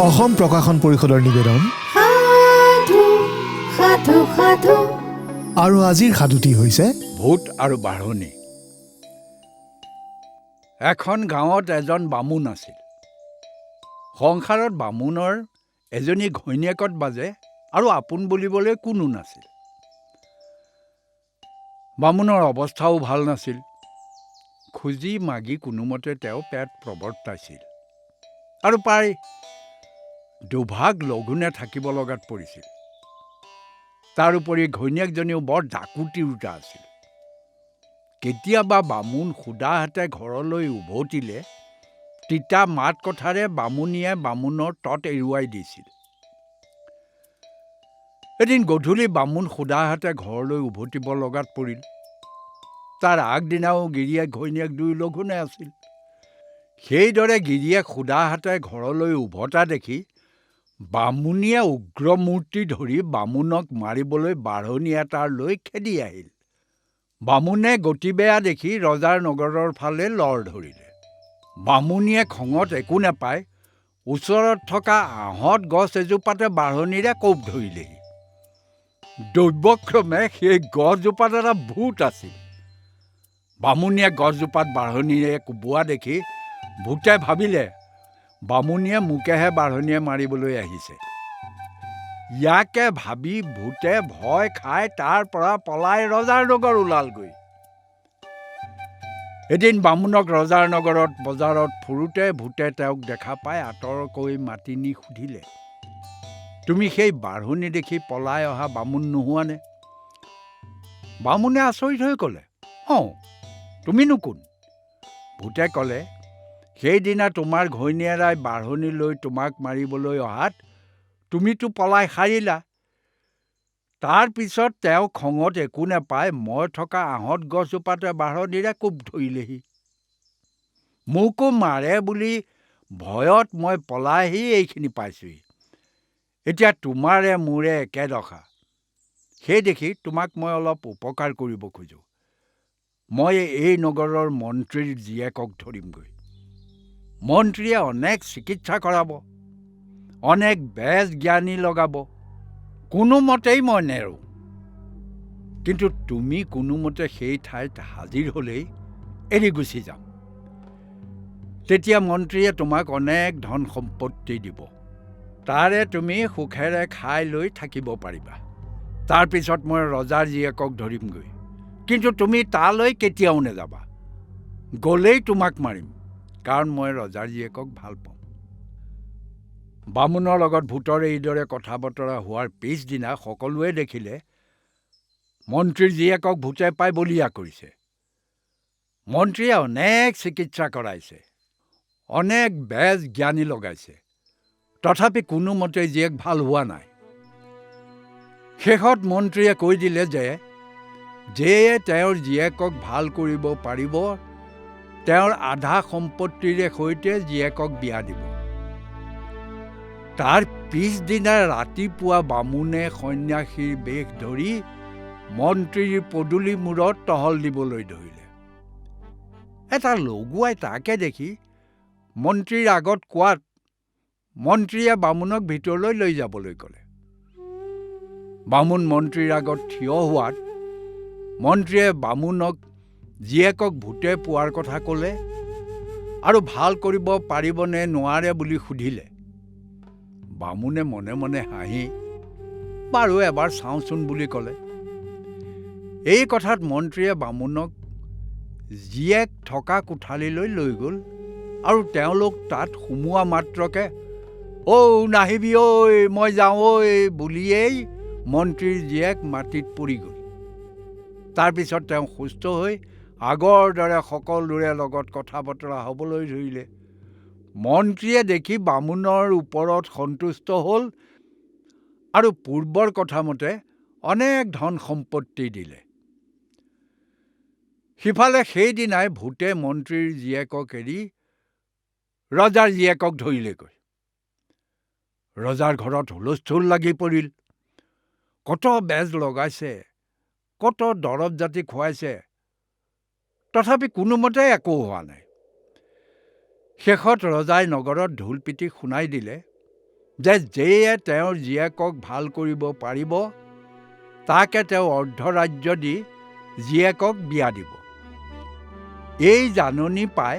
অসম প্ৰকাশন পৰিষদৰ নিবেদন সাধু সাধু সাধু। আৰু আজিৰ সাধুটি হৈছে ভূত আৰু বাঢ়নি। এখন গাঁৱত এজন বামুণ আছিল। সংসাৰত বামুণৰ এজনী ঘৈণীয়েকত বাজে আৰু আপোন বুলিবলৈ কোনো নাছিল। বামুণৰ অৱস্থাও ভাল নাছিল। খুজি মাগি কোনোমতে তেওঁ পেট প্ৰৱৰ্তাইছিল আৰু প্ৰায় দুভাগ লঘোণে থাকিব লগাত পৰিছিল। তাৰোপৰি ঘৈণীয়েকজনীও বৰ ডাকুতিৰোতা আছিল। কেতিয়াবা বামুণ সুদা হাতে ঘৰলৈ উভতিলে তিতা মাত কথাৰে বামুণীয়ে বামুণৰ তত এৰুৱাই দিছিল। এদিন গধূলি বামুণ সুদা হাতে ঘৰলৈ উভতিব লগাত পৰিল। তাৰ আগদিনাও গিৰিয়েক ঘৈণীয়েক দুই লঘোণে আছিল। সেইদৰে গিৰিয়েক সুদা হাতে ঘৰলৈ উভতা দেখি বামুণীয়ে উগ্ৰমূৰ্তি ধৰি বামুণক মাৰিবলৈ বাঢ়নি এটাৰ লৈ খেদি আহিল। বামুণে গতি বেয়া দেখি ৰজাৰ নগৰৰ ফালে লৰ ধৰিলে। বামুণীয়ে খঙত একো নাপায় ওচৰত থকা আঁহত গছ এজোপাতে বাঢ়নিৰে কোব ধৰিলেহি। দৈৱক্ৰমে সেই গছজোপাত এটা ভূত আছিল। বামুণীয়ে গছজোপাত বাঢ়নিৰে কোবোৱা দেখি ভূতে ভাবিলে বামুণীয়ে মোকেহে বাঢ়নিয়ে মাৰিবলৈ আহিছে। ইয়াকে ভাবি ভূতে ভয় খাই তাৰ পৰা পলাই ৰজাৰ নগৰ ওলালগৈ। এদিন বামুণক ৰজাৰ নগৰত বজাৰত ফুৰোতে ভূতে তেওঁক দেখা পাই আঁতৰকৈ মাতি নি সুধিলে, তুমি সেই বাঢ়নি দেখি পলাই অহা বামুণ নোহোৱানে? বামুণে আচৰিত হৈ ক'লে, অঁ, তুমিনো কোন? ভূতে ক'লে, সেইদিনা তোমাৰ ঘৈণীয়েৰাই বাঢ়নি লৈ তোমাক মাৰিবলৈ অহাত তুমিতো পলাই সাৰিলা। তাৰ পিছত তেওঁ খঙত একো নাপায় মই থকা আঁহত গছজোপাতে বাঢ়নিৰে কোব ধৰিলেহি। মোকো মাৰে বুলি ভয়ত মই পলাই আহি এইখিনি পাইছোঁহি। এতিয়া তোমাৰে মোৰে একে দশা। সেই দেখি তোমাক মই অলপ উপকাৰ কৰিব খোজোঁ। মই এই নগৰৰ মন্ত্ৰীৰ জীয়েকক ধৰিমগৈ। মন্ত্ৰীয়ে অনেক চিকিৎসা কৰাব, অনেক বেজ জ্ঞানী লগাব, কোনোমতেই মই নেৰোঁ। কিন্তু তুমি কোনোমতে সেই ঠাইত হাজিৰ হ'লেই এৰি গুচি যাম। তেতিয়া মন্ত্ৰীয়ে তোমাক অনেক ধন সম্পত্তি দিব। তাৰে তুমি সুখেৰে খাই লৈ থাকিব পাৰিবা। তাৰপিছত মই ৰজাৰ জীয়েকক ধৰিমগৈ। কিন্তু তুমি তালৈ কেতিয়াও নাযাবা। গ'লেই তোমাক মাৰিম, কাৰণ মই ৰজাৰ জীয়েকক ভাল পাওঁ। বামুণৰ লগত ভূতৰ এইদৰে কথা বতৰা হোৱাৰ পিছদিনা সকলোৱে দেখিলে মন্ত্ৰীৰ জীয়েকক ভূতে পাই বলিয়া কৰিছে। মন্ত্ৰীয়ে অনেক চিকিৎসা কৰাইছে, অনেক বেজ জ্ঞানী লগাইছে, তথাপি কোনোমতে জীয়েক ভাল হোৱা নাই। শেষত মন্ত্ৰীয়ে কৈ দিলে যে তেওঁৰ জীয়েকক ভাল কৰিব পাৰিব তেওঁৰ আধা সম্পত্তিৰে সৈতে জীয়েকক বিয়া দিব। তাৰ পিছদিনা ৰাতিপুৱা বামুণে সন্ন্যাসীৰ বেশ ধৰি মন্ত্ৰীৰ পদূলি মূৰত টহল দিবলৈ ধৰিলে। এটা লগুৱাই তাকে দেখি মন্ত্ৰীৰ আগত কোৱাত মন্ত্ৰীয়ে বামুণক ভিতৰলৈ লৈ যাবলৈ ক'লে। বামুণ মন্ত্ৰীৰ আগত থিয় হোৱাত মন্ত্ৰীয়ে বামুণক জীয়েকক ভূতে পোৱাৰ কথা ক'লে আৰু ভাল কৰিব পাৰিবনে নোৱাৰে বুলি সুধিলে। বামুণে মনে মনে হাঁহি বাৰু এবাৰ চাওঁচোন বুলি ক'লে। এই কথাত মন্ত্ৰীয়ে বামুণক জীয়েক থকা কোঠালিলৈ লৈ গ'ল আৰু তেওঁলোক তাত সোমোৱা মাত্ৰকে ঔ নাহিবি ঐ মই যাওঁ ঐ বুলিয়েই মন্ত্ৰীৰ জীয়েক মাটিত পৰি গ'ল। তাৰপিছত তেওঁ সুস্থ হৈ আগৰ দৰে সকলোৰে লগত কথা বতৰা হ'বলৈ ধৰিলে। মন্ত্ৰীয়ে দেখি বামুণৰ ওপৰত সন্তুষ্ট হ'ল আৰু পূৰ্বৰ কথামতে অনেক ধন সম্পত্তি দিলে। সিফালে সেইদিনাই ভূতে মন্ত্ৰীৰ জীয়েকক এৰি ৰজাৰ জীয়েকক ধৰিলেগৈ। ৰজাৰ ঘৰত হুলস্থুল লাগি পৰিল। কত বেজ লগাইছে, কত দৰৱ জাতি খুৱাইছে, তথাপি কোনোমতে একো হোৱা নাই। শেষত ৰজাই নগৰত ঢোল পিটি শুনাই দিলে যে যেয়ে তেওঁৰ জীয়েকক ভাল কৰিব পাৰিব তাকে তেওঁ অৰ্ধৰাজ্য দি জীয়েকক বিয়া দিব। এই জাননী পাই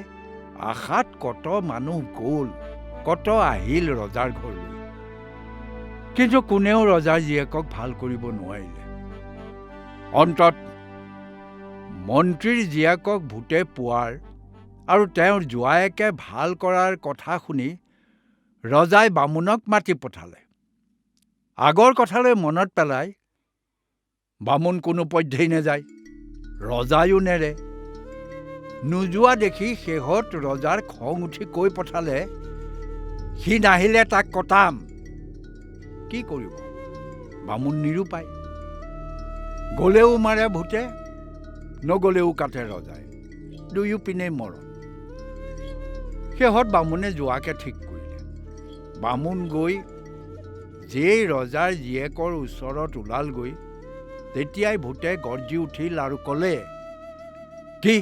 আশাত কত মানুহ গ'ল, কত আহিল ৰজাৰ ঘৰলৈ, কিন্তু কোনেও ৰজাৰ জীয়েকক ভাল কৰিব নোৱাৰিলে। অন্তত মন্ত্ৰীৰ জীয়েকক ভূতে পোৱাৰ আৰু তেওঁৰ জোৱায়েকে ভাল কৰাৰ কথা শুনি ৰজাই বামুণক মাতি পঠালে। আগৰ কথালৈ মনত পেলাই বামুণ কোনো পধ্যেই নেযায়, ৰজায়ো নেৰে। নোযোৱা দেখি শেহত ৰজাৰ খং উঠি কৈ পঠালে, সি নাহিলে তাক কটাম। কি কৰিব, বামুণ নিৰুপায়। গ'লেও মাৰে ভূতে, নগ'লেও কাটে ৰজাই, দুয়ো পিনে মৰণ। শেহত বামুণে যোৱাকে ঠিক কৰিলে। বামুণ গৈ যেই ৰজাৰ জীয়েকৰ ওচৰত ওলালগৈ, তেতিয়াই ভূতে গৰ্জি উঠিল আৰু ক'লে, কি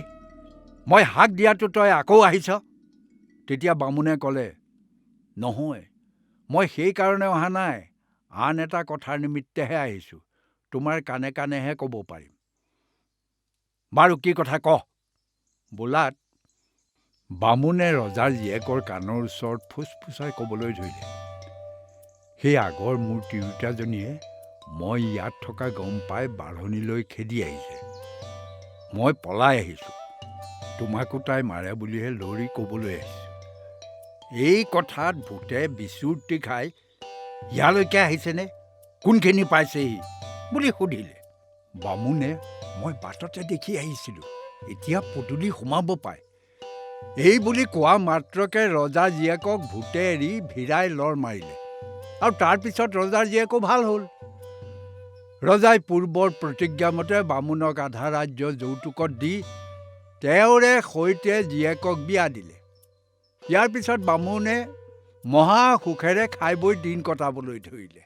মই হাক দিয়াতো তই আকৌ আহিছ? তেতিয়া বামুণে ক'লে, নহয়, মই সেইকাৰণে অহা নাই, আন এটা কথাৰ নিমিত্তেহে আহিছোঁ, তোমাৰ কাণে কাণেহে ক'ব পাৰিম। বাৰু কি কথা কহ। বোলাত বামুণে ৰজাৰ জীয়েকৰ কাণৰ ওচৰত ফুচফুচাই ক'বলৈ ধৰিলে, সেই আগৰ মোৰ তিৰোতাজনীয়ে মই ইয়াত থকা গম পাই বাঢ়নিলৈ খেদি আহিছে। মই পলাই আহিছোঁ, তোমাকো তাই মাৰে বুলিহে লৰি ক'বলৈ আহিছোঁ। এই কথাত ভূতে বিচুৰ্তি খাই ইয়ালৈকে আহিছেনে, কোনখিনি পাইছেহি বুলি সুধিলে। বামুণে, মই বাটতে দেখি আহিছিলোঁ, এতিয়া পদূলি সোমাব পায়। এই বুলি কোৱা মাত্ৰকে ৰজা জীয়েকক ভূতে এৰি ভিৰাই লৰ মাৰিলে, আৰু তাৰপিছত ৰজাৰ জীয়েকো ভাল হ'ল। ৰজাই পূৰ্বৰ প্ৰতিজ্ঞামতে বামুণক আধা ৰাজ্য যৌতুকত দি তেওঁৰে সৈতে জীয়েকক বিয়া দিলে। ইয়াৰ পিছত বামুণে মহা সুখেৰে খাই বৈ দিন কটাবলৈ ধৰিলে।